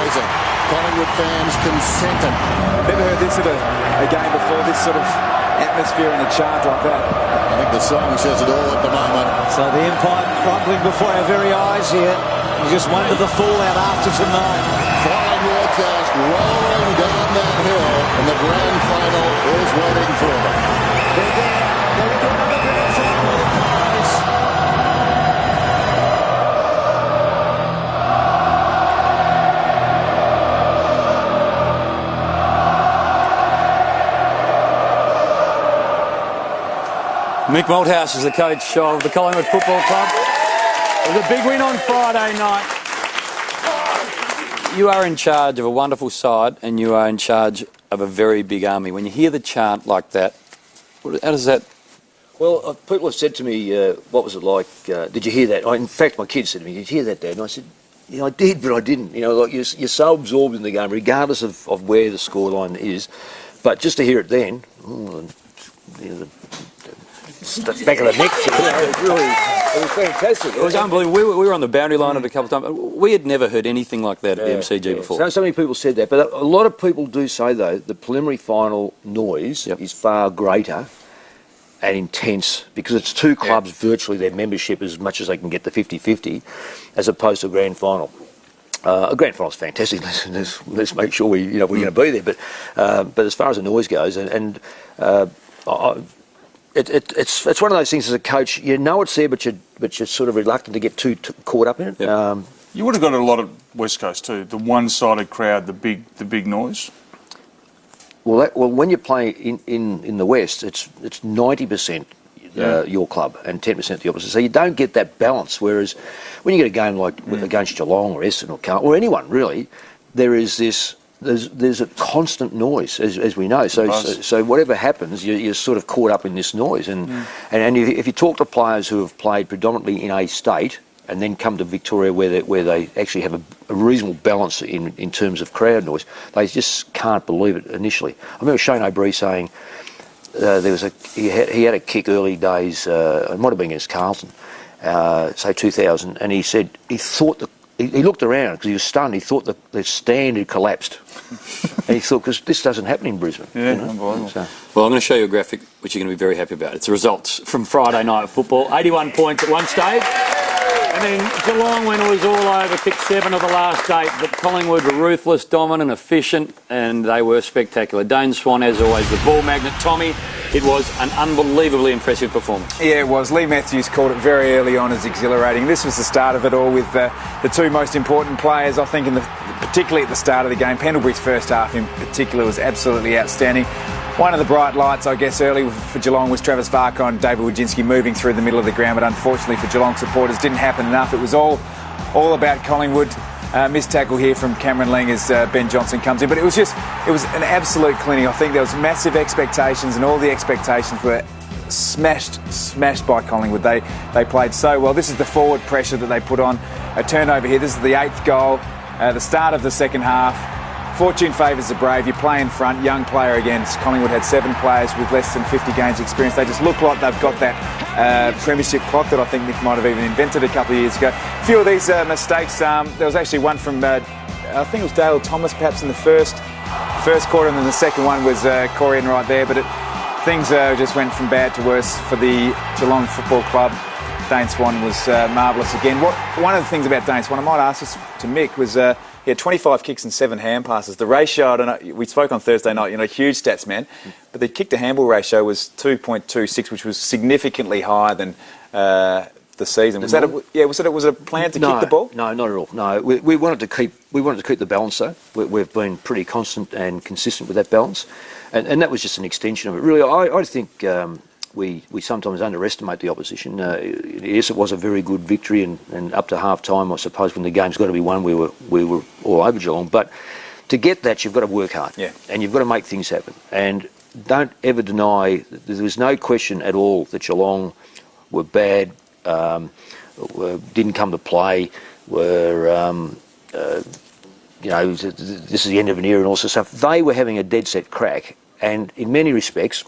prison. Collingwood fans consented. Never heard this at a game before, this sort of atmosphere and a chant like that. I think the song says it all at the moment. So the empire crumbling before our very eyes here. You just wonder the fallout after tonight. Collingwood just rolling down that hill, and the grand final is waiting for them. They're there. They're in another grand final of the prize. Mick Malthouse is the coach of the Collingwood Football Club. It was a big win on Friday night. You are in charge of a wonderful side and you are in charge of a very big army. When you hear the chant like that, how does that... Well, people have said to me, what was it like? Did you hear that? In fact, my kids said to me, did you hear that, Dad? And I said, yeah, I did, but I didn't. You know, like you're so absorbed in the game, regardless of where the scoreline is. But just to hear it then, the back of the neck, it was fantastic. It was unbelievable. We were on the boundary line of it a couple of times. We had never heard anything like that at the MCG before. So many people said that, but a lot of people do say, though, the preliminary final noise is far greater and intense because it's two clubs, virtually their membership as much as they can get the 50-50, as opposed to a grand final. A grand final is fantastic. Let's make sure we're going to be there. But as far as the noise goes, it's one of those things as a coach. You know it's there, but you're sort of reluctant to get too caught up in it. Yep. You would have got a lot of West Coast too. The one-sided crowd, the big noise. Well, when you play in the West, it's 90% your club and 10% the opposite. So you don't get that balance. Whereas when you get a game like against Geelong or Essendon or Carlton or anyone really, there is this. There's a constant noise, as we know. So whatever happens, you're sort of caught up in this noise. And if you talk to players who have played predominantly in a state and then come to Victoria where they actually have a reasonable balance in terms of crowd noise, they just can't believe it initially. I remember Shane O'Brien saying he had a kick early days. It might have been against Carlton, say 2000, and he said he thought he looked around because he was stunned. He thought the stand had collapsed. And he thought, because this doesn't happen in Brisbane. Yeah, unbelievable. So. Well, I'm going to show you a graphic which you're going to be very happy about. It's the results from Friday night football. 81 points at one stage. And then Geelong, when it was all over, kicked 7 of the last 8. But Collingwood were ruthless, dominant, efficient, and they were spectacular. Dane Swan, as always, the ball magnet. Tommy, it was an unbelievably impressive performance. Yeah, it was. Lee Matthews called it very early on as exhilarating. This was the start of it all with the two most important players, I think, particularly at the start of the game. Pendlebury's first half in particular was absolutely outstanding. One of the bright lights, I guess, early for Geelong was Travis Varcoe and David Wojcinski moving through the middle of the ground, but unfortunately for Geelong supporters, didn't happen enough. It was all about Collingwood. Missed tackle here from Cameron Lang as Ben Johnson comes in, but it was an absolute clinic. I think there was massive expectations, and all the expectations were smashed by Collingwood. They played so well. This is the forward pressure that they put on. A turnover here. This is the 8th goal. The start of the second half. Fortune favours the brave. You play in front, young player against. Collingwood had 7 players with less than 50 games experience. They just look like they've got that premiership clock that I think Nick might have even invented a couple of years ago. A few of these mistakes, there was actually one from, I think it was Dale Thomas perhaps in the first quarter, and then the second one was Corian right there, but things just went from bad to worse for the Geelong Football Club. Dane Swan was marvellous again. One of the things about Dane Swan, I might ask this to Mick, was he had 25 kicks and 7 hand passes. The ratio, I don't know, we spoke on Thursday night, huge stats, man, but the kick to handball ratio was 2.26, which was significantly higher than the season. Was it a plan to kick the ball? No, not at all. No, we wanted to keep the balance though. We've been pretty constant and consistent with that balance, and that was just an extension of it. Really, I think we sometimes underestimate the opposition. Yes, it was a very good victory, and up to half time, I suppose, when the game's got to be won, we were all over Geelong. But to get that, you've got to work hard, and you've got to make things happen. And don't ever deny, there was no question at all that Geelong were bad, didn't come to play, were this is the end of an era and all sorts of stuff. They were having a dead set crack, and in many respects,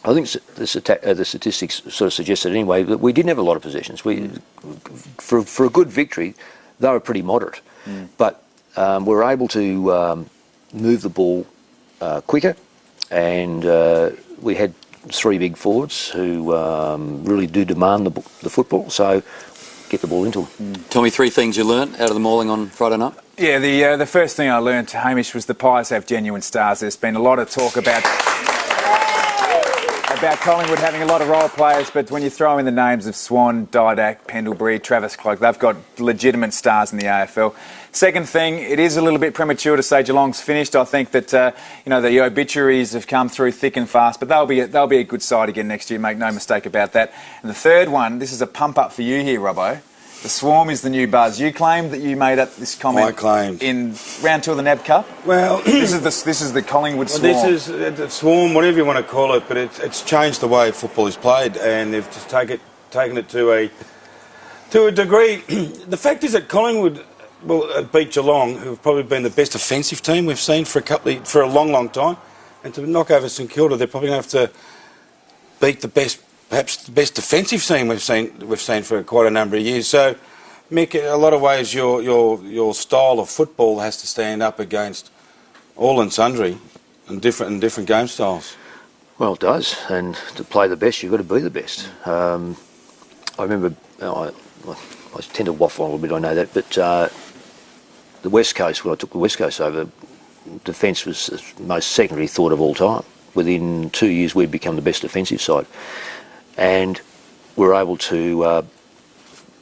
I think the statistics sort of suggested anyway that we didn't have a lot of possessions. For a good victory, they were pretty moderate. But we're able to move the ball quicker, and we had 3 big forwards who really do demand the football, so get the ball into them. Tell me 3 things you learnt out of the mauling on Friday night. Yeah, the first thing I learned, Hamish, was the Pies have genuine stars. There's been a lot of talk about Collingwood having a lot of role players, but when you throw in the names of Swan, Didac, Pendlebury, Travis Cloak, they've got legitimate stars in the AFL. Second thing, it is a little bit premature to say Geelong's finished. I think that the obituaries have come through thick and fast, but they'll be a good side again next year. Make no mistake about that. And the third one, this is a pump up for you here, Robbo. The Swarm is the new buzz. You claimed that you made up this comment. I claimed in round 2 of the NAB Cup. Well, this is the Collingwood Swarm. This is the Swarm, whatever you want to call it, but it's changed the way football is played, and they've just taken it to a degree. The fact is that Collingwood beat Geelong, who've probably been the best offensive team we've seen for a long time, and to knock over St Kilda, they're probably going to have to beat perhaps the best defensive team we've seen for quite a number of years. So, Mick, in a lot of ways, your style of football has to stand up against all and sundry and different game styles. Well, it does, and to play the best, you've got to be the best. I remember, I tend to waffle a little bit, I know that, but the West Coast, when I took the West Coast over, defence was the most secondary thought of all time. Within 2 years, we'd become the best defensive side. And we're able to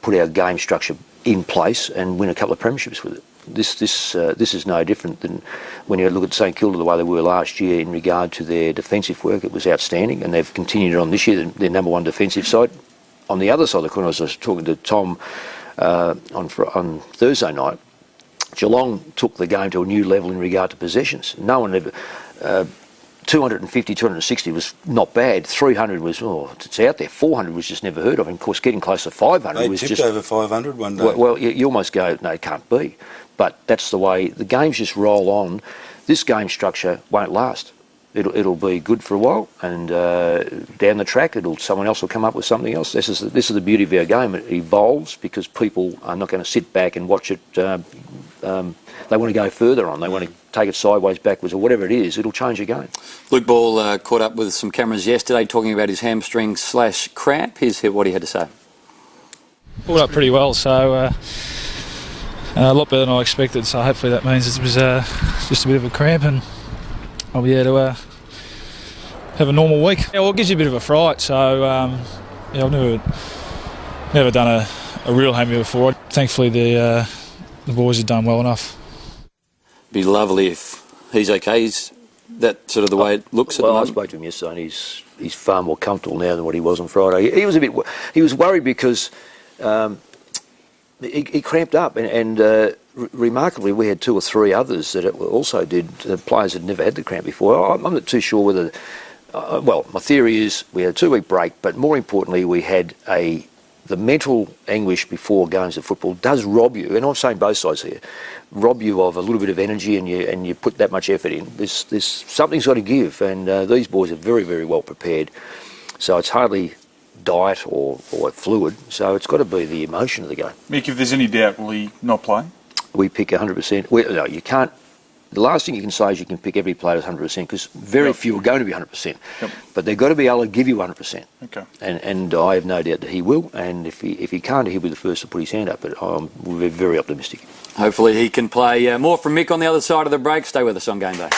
put our game structure in place and win a couple of premierships with it. This is no different than when you look at St Kilda the way they were last year in regard to their defensive work. It was outstanding, and they've continued on this year, their number 1 defensive side. On the other side of the coin, I was talking to Tom on Thursday night. Geelong took the game to a new level in regard to possessions. No one ever... 250, 260 was not bad. 300 was, it's out there. 400 was just never heard of. And of course, getting close to 500 was just... They tipped over 500 one day. Well, you almost go, no, it can't be. But that's the way the games just roll on. This game structure won't last. It'll be good for a while, and down the track, someone else will come up with something else. This is the beauty of our game. It evolves because people are not going to sit back and watch it. They want to go further on. They want to take it sideways, backwards, or whatever it is. It'll change the game. Luke Ball caught up with some cameras yesterday talking about his hamstring/cramp. Here's what he had to say. Pulled up pretty well, so a lot better than I expected. So hopefully that means it was just a bit of a cramp, and I'll be able to have a normal week. Yeah, well, it gives you a bit of a fright. So I've never done a real hammy before. Thankfully the boys have done well enough. Be lovely if he's okay. Is that sort of the way it looks at the moment? I spoke to him yesterday, and he's far more comfortable now than what he was on Friday. He was worried because he cramped up, and remarkably, we had 2 or 3 others that also did. Players had never had the cramp before. I'm not too sure whether. My theory is we had a 2-week break, but more importantly, we had the mental anguish before games of football does rob you, and I'm saying both sides here, rob you of a little bit of energy, and you put that much effort in. There's something's got to give, and these boys are very, very well prepared. So it's hardly diet or fluid, so it's got to be the emotion of the game. Mick, if there's any doubt, will he not play? We pick 100%. No, you can't. The last thing you can say is you can pick every player as 100% because very few are going to be 100%. Yep. But they've got to be able to give you 100%. Okay. And I have no doubt that he will. And if he can't, he'll be the first to put his hand up. But we're very optimistic. Hopefully he can play. More from Mick on the other side of the break. Stay with us on Game Day.